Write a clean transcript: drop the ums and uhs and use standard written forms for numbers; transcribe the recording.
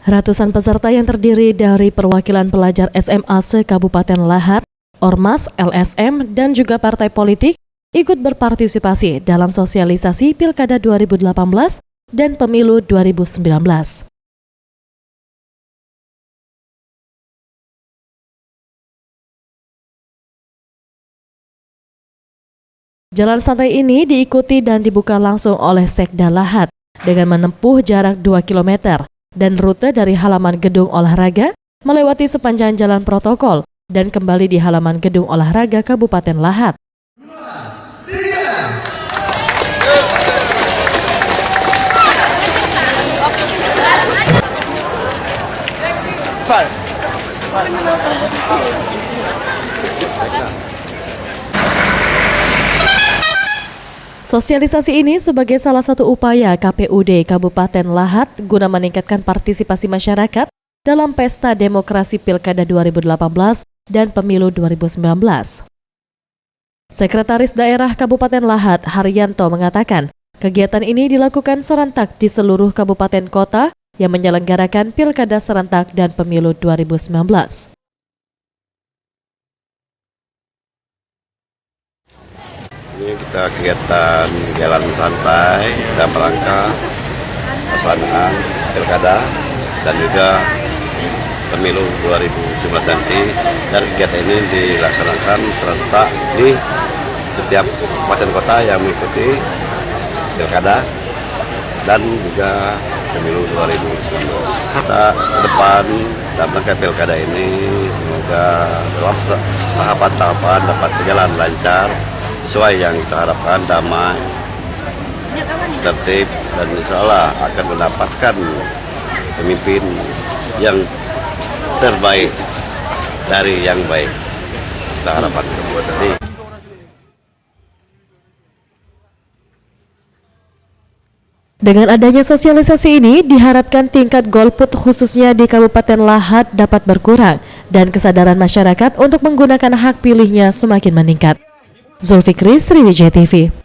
Ratusan peserta yang terdiri dari perwakilan pelajar SMA se-Kabupaten Lahat, Ormas, LSM, dan juga partai politik ikut berpartisipasi dalam sosialisasi Pilkada 2018 dan Pemilu 2019. Jalan santai ini diikuti dan dibuka langsung oleh Sekda Lahat dengan menempuh jarak 2 km dan rute dari halaman gedung olahraga melewati sepanjang jalan protokol dan kembali di halaman gedung olahraga Kabupaten Lahat. Sosialisasi ini sebagai salah satu upaya KPUD Kabupaten Lahat guna meningkatkan partisipasi masyarakat dalam pesta demokrasi Pilkada 2018 dan Pemilu 2019. Sekretaris Daerah Kabupaten Lahat, Haryanto, mengatakan kegiatan ini dilakukan serentak di seluruh kabupaten kota yang menyelenggarakan Pilkada serentak dan Pemilu 2019. Ini kita kegiatan jalan santai dalam rangka pelaksanaan Pilkada dan juga Pemilu 2019 nanti, dan kegiatan ini dilaksanakan serentak di setiap kabupaten kota yang mengikuti Pilkada dan juga Pemilu 2019. Kita ke depan dalam rangka Pilkada ini semoga dalam tahapan-tahapan dapat berjalan lancar sesuai yang kita harapkan, damai, tertib, dan insya Allah akan mendapatkan pemimpin yang terbaik dari yang baik. Kita harapkan. Dengan adanya sosialisasi ini, diharapkan tingkat golput khususnya di Kabupaten Lahat dapat berkurang dan kesadaran masyarakat untuk menggunakan hak pilihnya semakin meningkat. Zulfikri, Sriwijaya TV.